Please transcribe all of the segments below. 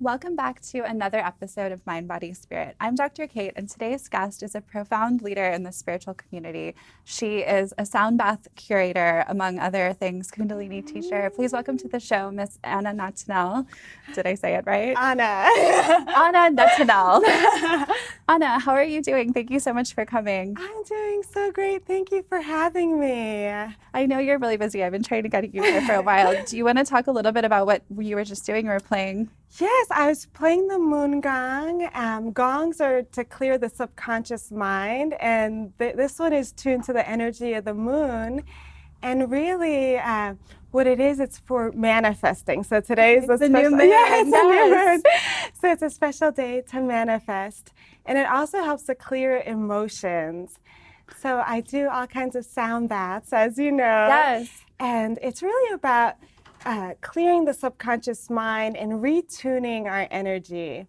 Welcome back to another episode of Mind, Body, Spirit. I'm Dr. Kayte, and today's guest is a profound leader in the spiritual community. She is a sound bath curator, among other things, Kundalini teacher. Please welcome to the show, Miss Anna Natanel. Did I say it right? Anna. Anna Natanel. Anna, how are you doing? Thank you so much for coming. I'm doing so great. Thank you for having me. I know you're really busy. I've been trying to get you here for a while. Do you want to talk a little bit about what you were just doing or playing? Yes, I was playing the moon gong. Gongs are to clear the subconscious mind, and this one is tuned to the energy of the moon. And really, what it is, it's for manifesting. So today is the new moon. Yes, the new moon. So it's a special day to manifest. And it also helps to clear emotions. So I do all kinds of sound baths, as you know. Yes. And it's really about clearing the subconscious mind and retuning our energy.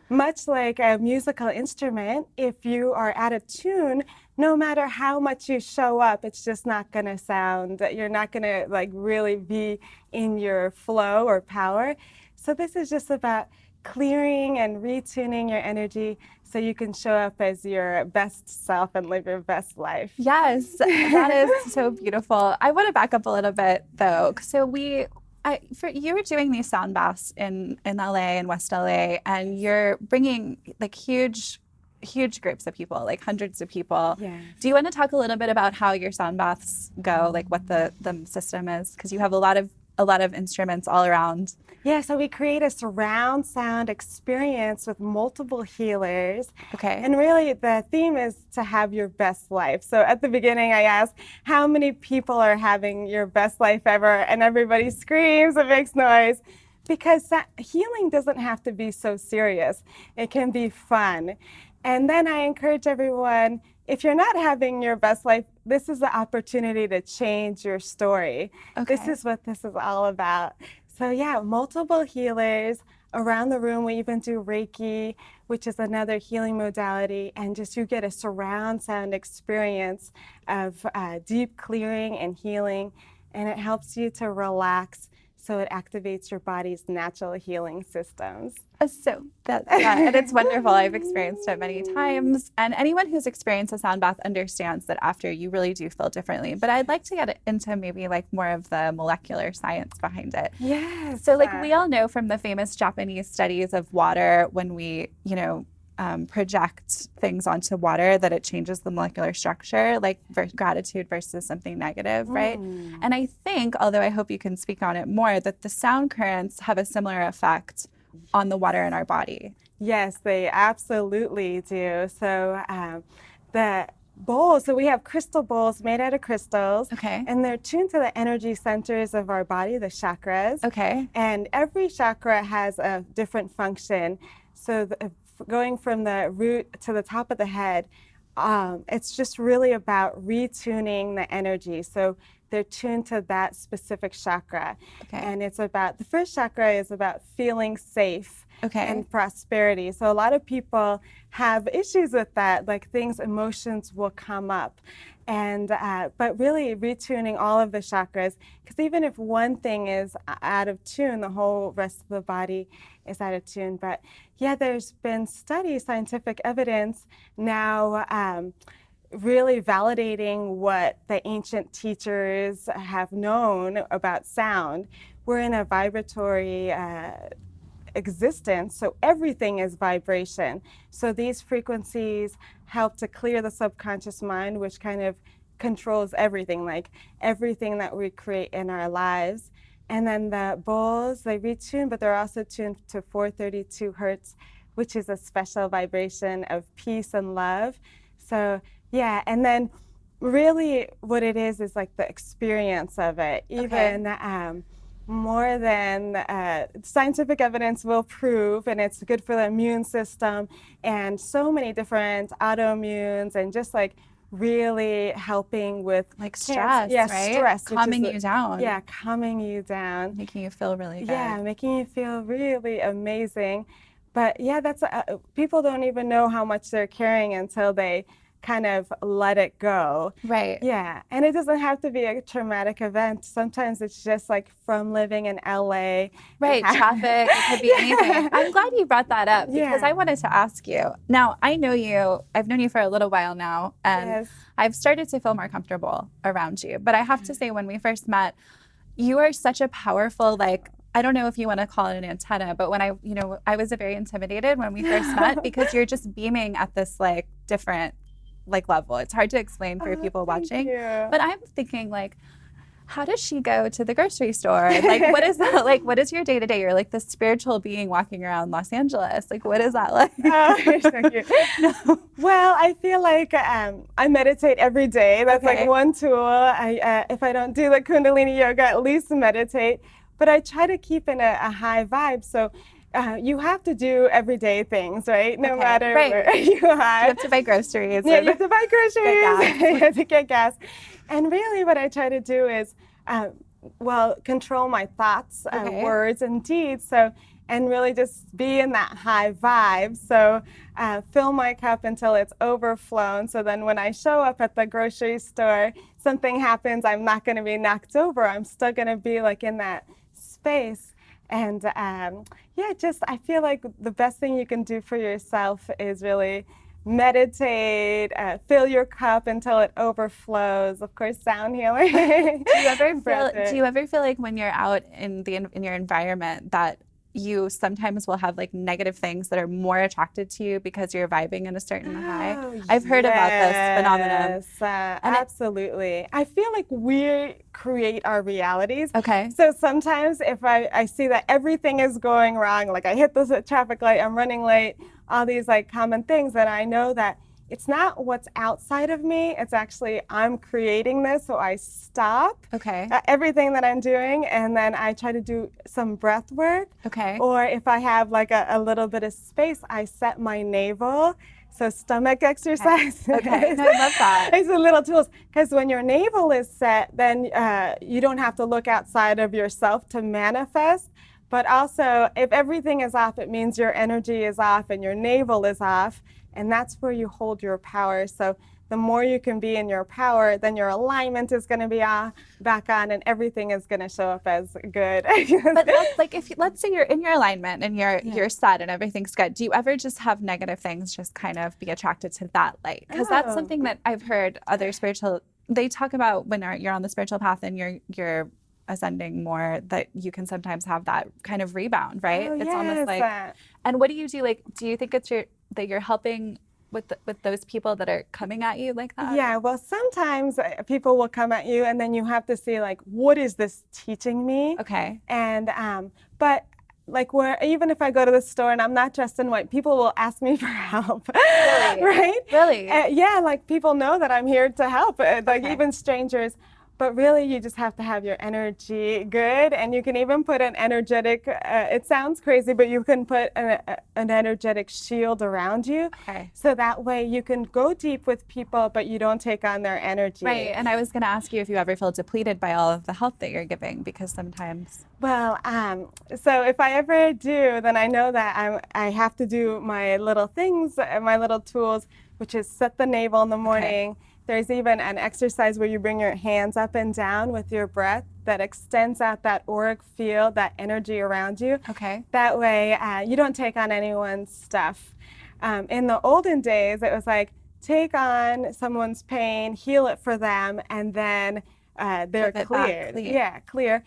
Much like a musical instrument, if you are out of tune, no matter how much you show up, it's just not going to sound, you're not going to really be in your flow or power. So this is just about clearing and retuning your energy so you can show up as your best self and live your best life. Yes, that is so beautiful. I want to back up a little bit though. So you were doing these sound baths in LA and West LA, and you're bringing huge groups of people, like hundreds of people. Yeah. Do you want to talk a little bit about how your sound baths go, like what the system is? Because you have a lot of instruments all around. Yeah, so we create a surround sound experience with multiple healers. Okay. And really the theme is to have your best life. So at the beginning I asked, how many people are having your best life ever? And everybody screams and makes noise. Because healing doesn't have to be so serious. It can be fun. And then I encourage everyone, if you're not having your best life, this is the opportunity to change your story. Okay. This is what this is all about. So yeah, multiple healers around the room. We even do Reiki, which is another healing modality, and just you get a surround sound experience of deep clearing and healing, and it helps you to relax. So it activates your body's natural healing systems. So and it's wonderful. I've experienced it many times. And anyone who's experienced a sound bath understands that after you really do feel differently. But I'd like to get into maybe more of the molecular science behind it. Yes. So we all know from the famous Japanese studies of water, when we, project things onto water, that it changes the molecular structure, gratitude versus something negative, right? And I think, although I hope you can speak on it more, that the sound currents have a similar effect on the water in our body. Yes, they absolutely do. So the bowls, so we have crystal bowls made out of crystals. Okay. And they're tuned to the energy centers of our body, the chakras. Okay. And every chakra has a different function. So going from the root to the top of the head, it's just really about retuning the energy. So they're tuned to that specific chakra. Okay. And it's about, the first chakra is about feeling safe. Okay. And prosperity. So a lot of people have issues with that, emotions will come up. And but really retuning all of the chakras, because even if one thing is out of tune, the whole rest of the body is out of tune. But yeah, there's been studies, scientific evidence now really validating what the ancient teachers have known about sound. We're in a vibratory existence, so everything is vibration. So these frequencies help to clear the subconscious mind, which kind of controls everything, everything that we create in our lives. And then the bowls, they retune, but they're also tuned to 432 hertz, which is a special vibration of peace and love. So yeah, and then really what it is the experience of it. Even more than scientific evidence will prove, and it's good for the immune system and so many different autoimmunes, and just really helping with stress, yeah, right? Stress, calming you down. Yeah, calming you down, making you feel really good. Yeah, making you feel really amazing. But yeah, that's people don't even know how much they're carrying until they kind of let it go. Right. Yeah. And it doesn't have to be a traumatic event. Sometimes it's just like from living in LA. Right. Traffic. It could be anything. I'm glad you brought that up because Yeah. I wanted to ask you. Now, I know you, I've known you for a little while now, and Yes. I've started to feel more comfortable around you. But I have to say, when we first met, you are such a powerful, like, I don't know if you want to call it an antenna, but when I was very intimidated when we first met because you're just beaming at this like different like level. It's hard to explain for people watching. But I'm thinking like, how does she go to the grocery store? Like, what is that? Like, what is your day to day? You're like this spiritual being walking around Los Angeles. Like, what is that like? Oh, you're so cute. No. Well, I feel like I meditate every day. That's like one tool. If I don't do the Kundalini yoga, at least meditate. But I try to keep in a high vibe. So you have to do everyday things, right? No matter where you are. You have to buy groceries. Yeah, you have to buy groceries. You have to get gas. And really what I try to do is, control my thoughts, words, and deeds. So, and really just be in that high vibe. So fill my cup until it's overflown. So then when I show up at the grocery store, something happens, I'm not going to be knocked over. I'm still going to be like in that space. And I feel like the best thing you can do for yourself is really meditate, fill your cup until it overflows. Of course, sound healing. Do you ever feel like when you're out in your environment that you sometimes will have like negative things that are more attracted to you because you're vibing in a certain high? I've heard about this phenomenon. Absolutely. I feel like we create our realities. Okay. So sometimes if I see that everything is going wrong, like I hit this traffic light, I'm running late, all these like common things, and I know that it's not what's outside of me, it's actually I'm creating this, so I stop everything that I'm doing, and then I try to do some breath work. Okay. Or if I have like a little bit of space, I set my navel, so stomach exercise. Okay, no, I love that. It's the little tools, because when your navel is set, then you don't have to look outside of yourself to manifest. But also, if everything is off, it means your energy is off and your navel is off. And that's where you hold your power. So the more you can be in your power, then your alignment is going to be back on, and everything is going to show up as good. But let's say you're in your alignment and you're set and everything's good. Do you ever just have negative things just kind of be attracted to that light? Because that's something that I've heard other they talk about when you're on the spiritual path and you're ascending more, that you can sometimes have that kind of rebound, right? Oh, it's yes. almost like, and what do you do? Like, do you think that you're helping with those people that are coming at you like that? Yeah, well, sometimes people will come at you and then you have to see like, what is this teaching me? Okay. And, but like even if I go to the store and I'm not dressed in white, people will ask me for help. Really? Right? Really? Yeah, like people know that I'm here to help, like even strangers. But really, you just have to have your energy good, and you can even put an energetic, it sounds crazy, but you can put an energetic shield around you. Okay. So that way you can go deep with people, but you don't take on their energy. Right, and I was going to ask you if you ever feel depleted by all of the help that you're giving, because sometimes... Well, so if I ever do, then I know that I have to do my little things, my little tools, which is set the navel in the morning. Okay. There's even an exercise where you bring your hands up and down with your breath that extends out that auric field, that energy around you. Okay. That way you don't take on anyone's stuff. In the olden days, it was like, take on someone's pain, heal it for them, and then they're cleared. Yeah, clear.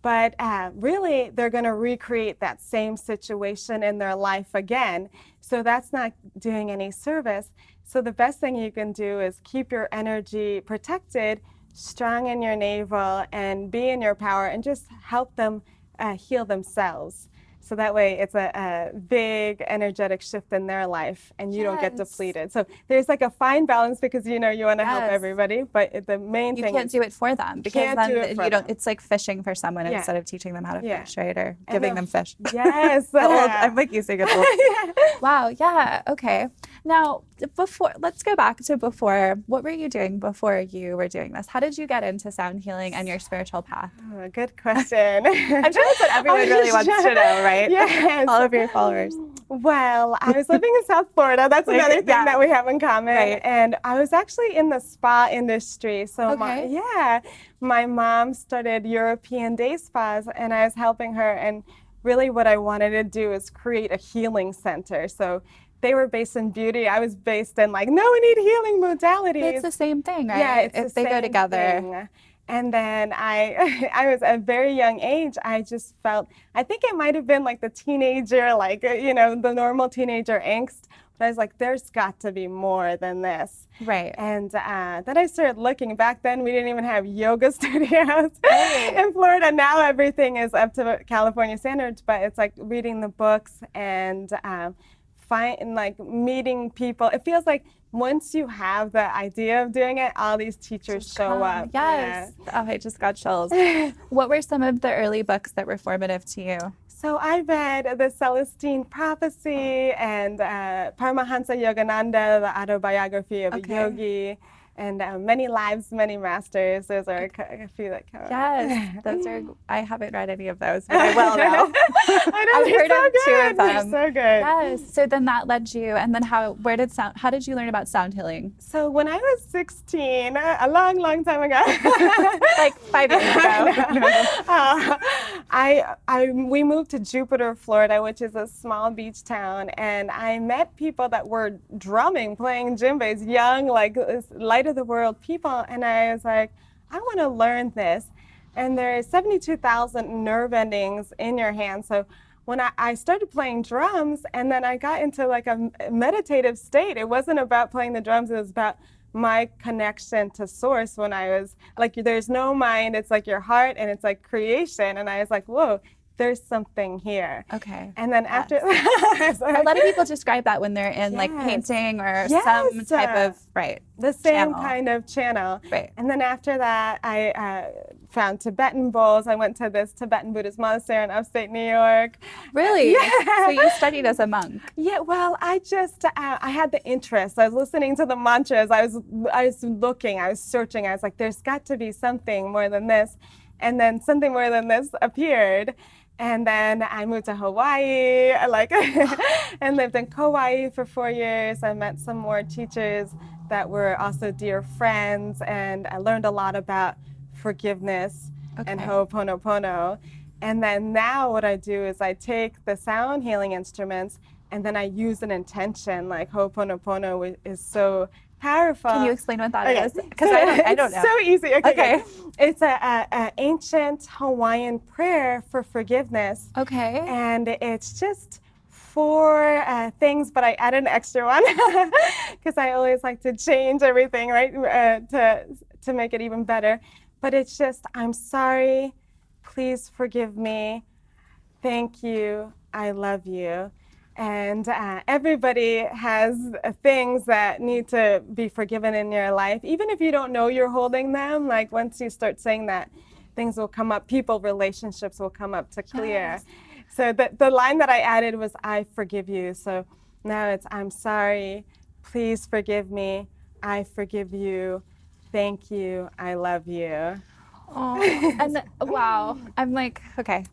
But really, they're going to recreate that same situation in their life again. So that's not doing any service. So the best thing you can do is keep your energy protected, strong in your navel, and be in your power, and just help them heal themselves. So that way it's a big energetic shift in their life, and you don't get depleted. So there's like a fine balance, because you want to help everybody, but the main thing is... You can't do it for them, because then it's like fishing for someone instead of teaching them how to fish, right? Or giving them fish. Yes. I'm like using it old. Wow, yeah, okay. Now, let's go back to before. What were you doing before you were doing this? How did you get into sound healing and your spiritual path? Oh, good question. I'm sure that's what everyone really wants to know, right? Yes. All of your followers. Well, I was living in South Florida. That's Like, another thing yeah. that we have in common. Right. And I was actually in the spa industry. So Okay. my mom started European day spas, and I was helping her. And really, what I wanted to do is create a healing center. So they were based in beauty. I was based in like, no, we need healing modalities. It's the same thing, right? Yeah, it's If the they go same together. thing. And then I was at a very young age, I just felt, I think it might have been like the teenager, like, the normal teenager angst. But I was like, there's got to be more than this. Right. And then I started looking. Back then, we didn't even have yoga studios Right. in Florida. Now everything is up to California standards, but it's like reading the books and meeting people. It feels like once you have the idea of doing it, all these teachers Just show come. up. Yes. Oh, I just got chills. What were some of the early books that were formative to you? So I read the Celestine Prophecy and Paramahansa Yogananda, the autobiography of a yogi, and Many Lives, Many Masters. Those are a few that come up. Yes, those are. I haven't read any of those, but I will now. I know, I've heard of two of They're them. so good. Yes. So then that led you, and then how did you learn about sound healing? So when I was 16, a long, long time ago, Like 5 years ago. We moved to Jupiter, Florida, which is a small beach town, and I met people that were drumming, playing djembes, young, like light of the world people, and I was like, I want to learn this. And there's 72,000 nerve endings in your hand. So when I started playing drums, and then I got into like a meditative state. It wasn't about playing the drums, it was about my connection to source. When I was like, there's no mind, it's like your heart, and it's like creation. And I was like, whoa, there's something here. Okay. And then after a lot of people describe that when they're in like painting or some type of the same channel. kind of channel. Right. And then after that, I found Tibetan bowls. I went to this Tibetan Buddhist monastery in upstate New York. Really? Yeah. So you studied as a monk? Yeah. Well, I just I had the interest. I was listening to the mantras. I was looking. I was searching. I was like, there's got to be something more than this. And then something more than this appeared. And then I moved to Hawaii, and lived in Kauai for 4 years. I met some more teachers that were also dear friends, and I learned a lot about forgiveness and Ho'oponopono. And then now what I do is I take the sound healing instruments, and then I use an intention. Like Ho'oponopono is so powerful. Can you explain what that is? Because I don't know. It's so easy. Okay. It's an ancient Hawaiian prayer for forgiveness. Okay. And it's just 4 things, but I added an extra one because I always like to change everything, right, to make it even better. But it's just, I'm sorry, please forgive me, thank you, I love you. And everybody has things that need to be forgiven in your life. Even if you don't know you're holding them, like once you start saying that, things will come up, relationships will come up to clear. Yes. So the line that I added was, I forgive you. So now it's, I'm sorry, please forgive me, I forgive you, thank you, I love you. Oh, and wow, I'm like, okay.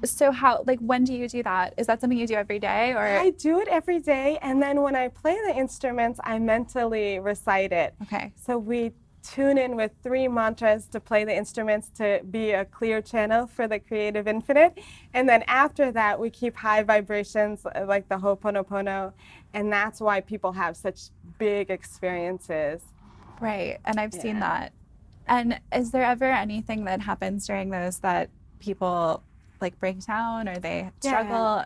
So how, like, when do you do that? Is that something you do every day, or? I do it every day, and then when I play the instruments, I mentally recite it. Okay. So we tune in with 3 mantras to play the instruments to be a clear channel for the creative infinite. And then after that, we keep high vibrations like the Ho'oponopono, and that's why people have such big experiences. Right, and I've seen that. And is there ever anything that happens during those that people like break down or they struggle?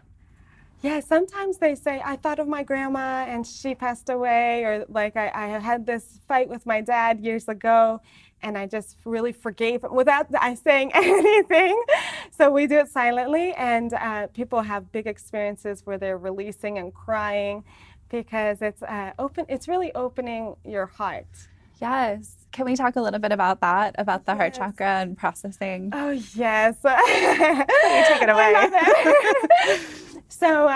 Yeah, sometimes they say, I thought of my grandma and she passed away, or like I had this fight with my dad years ago and I just really forgave him without saying anything. So we do it silently, and people have big experiences where they're releasing and crying because it's really opening your heart. Yes. Can we talk a little bit about that, about the heart chakra and processing? Oh, yes. You take it away. So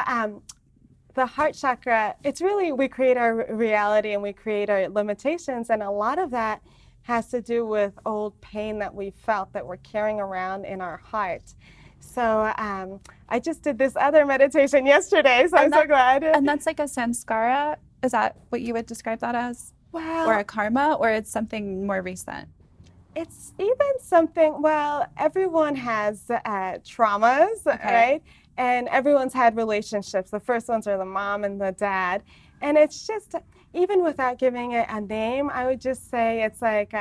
the heart chakra, it's really, we create our reality and we create our limitations, and a lot of that has to do with old pain that we felt that we're carrying around in our heart. So I just did this other meditation yesterday, so I'm so glad. And that's like a sanskara. Is that what you would describe that as? Well, or a karma, or it's something more recent? it's even something, well, everyone has traumas, right? And everyone's had relationships. The first ones are the mom and the dad. And it's just, even without giving it a name, I would just say it's like,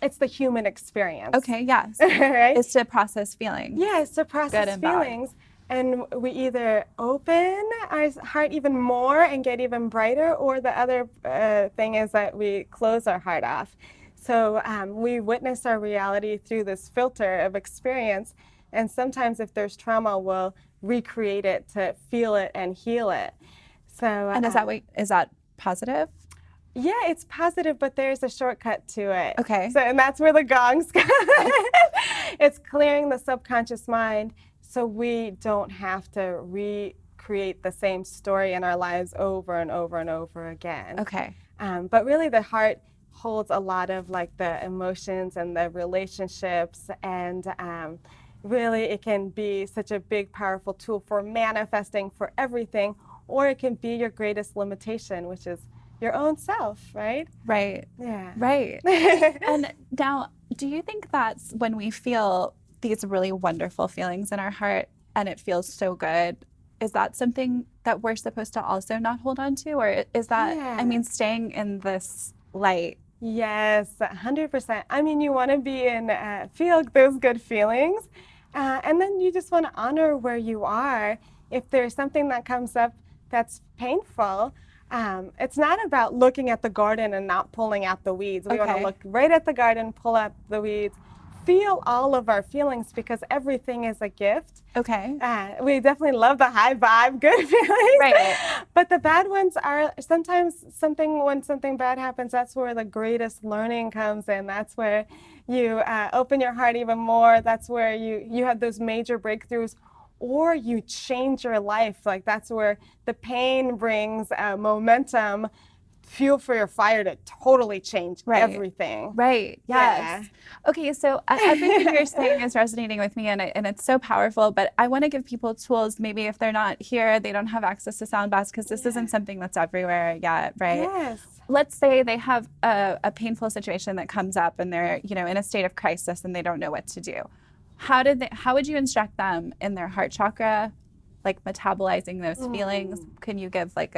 it's the human experience. Okay, yes. Right? It's to process feelings. Yeah, it's to process and feelings. And we either open our heart even more and get even brighter, or the other thing is that we close our heart off. So we witness our reality through this filter of experience. And sometimes if there's trauma, we'll recreate it to feel it and heal it. So, And is that positive? Yeah, it's positive, but there's a shortcut to it. Okay. So, and that's where the gongs come. It's clearing the subconscious mind so we don't have to recreate the same story in our lives over and over and over again. Okay. But really the heart holds a lot of like the emotions and the relationships, and really it can be such a big, powerful tool for manifesting for everything, or it can be your greatest limitation, which is your own self, right? Right. Yeah. Right. And now, do you think that's when we feel these really wonderful feelings in our heart and it feels so good, is that something that we're supposed to also not hold on to? Or is that, I mean, staying in this light? Yes, 100%. I mean, you want to be in, feel those good feelings, and then you just want to honor where you are. If there's something that comes up that's painful, it's not about looking at the garden and not pulling out the weeds. We want to look right at the garden, pull out the weeds, feel all of our feelings, because everything is a gift. Okay. We definitely love the high vibe, good feelings. Right. But the bad ones are sometimes when something bad happens, that's where the greatest learning comes in. That's where you open your heart even more. That's where you have those major breakthroughs, or you change your life. Like that's where the pain brings momentum, fuel for your fire to totally change everything. Right. Yes. Yeah. Okay. So everything you're saying is resonating with me, and it's so powerful. But I want to give people tools. Maybe if they're not here, they don't have access to sound baths, because this isn't something that's everywhere yet, right? Yes. Let's say they have a painful situation that comes up, and they're in a state of crisis, and they don't know what to do. How would you instruct them in their heart chakra, like metabolizing those feelings? Can you give like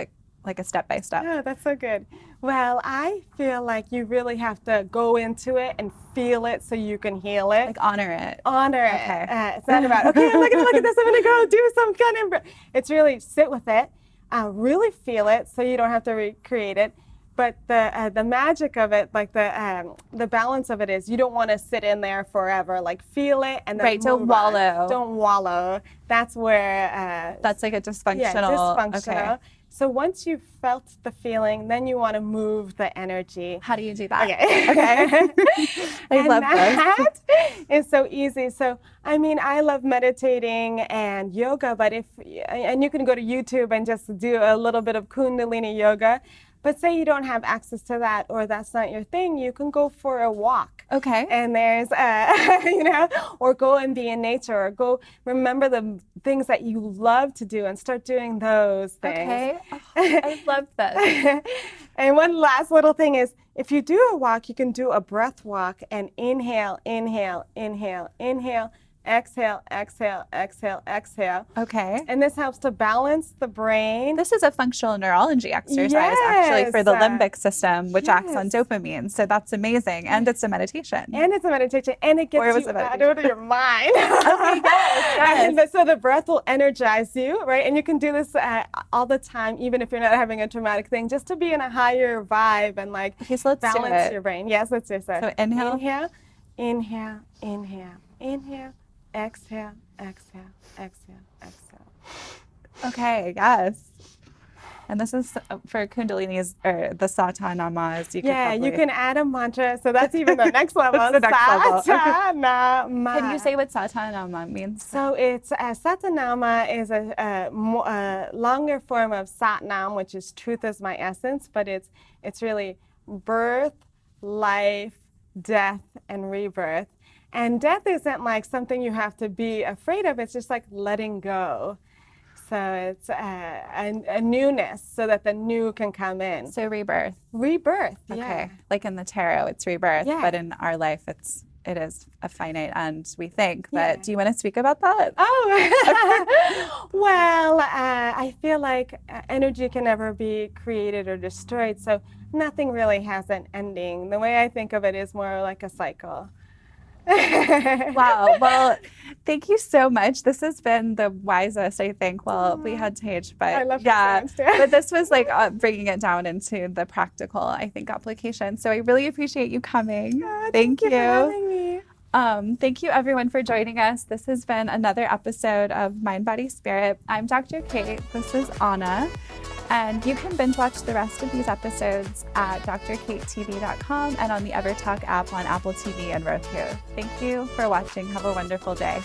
a step-by-step? Oh, that's so good. Well, I feel like you really have to go into it and feel it so you can heal it. Like honor it. Honor it. Okay. It's not about, okay, I'm not going to look at this, I'm going to go do some kind of, it's really sit with it, really feel it so you don't have to recreate it. But the magic of it, like the balance of it is, you don't want to sit in there forever. Like feel it and then don't wallow. Don't wallow. That's where that's like a dysfunctional. Yeah, dysfunctional. Okay. So once you've felt the feeling, then you want to move the energy. How do you do that? Okay. I love that is so easy. So I mean, I love meditating and yoga, but and you can go to YouTube and just do a little bit of Kundalini yoga. But say you don't have access to that, or that's not your thing, you can go for a walk. Okay. And there's, or go and be in nature, or go remember the things that you love to do and start doing those things. Okay. Oh, I love this. And one last little thing is, if you do a walk, you can do a breath walk and inhale, inhale, inhale, inhale. Exhale, exhale, exhale, exhale. Okay. And this helps to balance the brain. This is a functional neurology exercise, actually, for the limbic system, which acts on dopamine. So that's amazing. And it's a meditation. And it's a meditation. And it gets you out of your mind. Okay, yes. And so the breath will energize you, right? And you can do this all the time, even if you're not having a traumatic thing, just to be in a higher vibe and like balance your brain. Yes, let's do it. So inhale. Inhale, inhale, inhale, inhale. Exhale, exhale, exhale, exhale. Okay, yes. And this is for Kundalini's, or the Satanamas. You can add a mantra. So that's even the next level. That's the next level. Satanama. Can you say what Satanama means? So it's Satanama is a longer form of Satnam, which is truth is my essence, but it's really birth, life, death, and rebirth. And death isn't like something you have to be afraid of. It's just like letting go. So it's a newness so that the new can come in. So rebirth. Rebirth, yeah. Okay. Like in the tarot, it's rebirth, Yeah. but in our life, it is a finite end, we think. But Yeah. do you want to speak about that? Oh, well, I feel like energy can never be created or destroyed, so nothing really has an ending. The way I think of it is more like a cycle. Wow. Well, thank you so much. This has been the wisest, I think. Well, we had Tage, but I love yeah, the sounds, too. but this was like bringing it down into the practical, I think, application. So I really appreciate you coming. Thank you. For having me. Thank you everyone for joining us. This has been another episode of Mind, Body, Spirit. I'm Dr. Kate. This is Anna. And you can binge watch the rest of these episodes at drkatetv.com and on the EverTalk app on Apple TV and Roku. Thank you for watching. Have a wonderful day.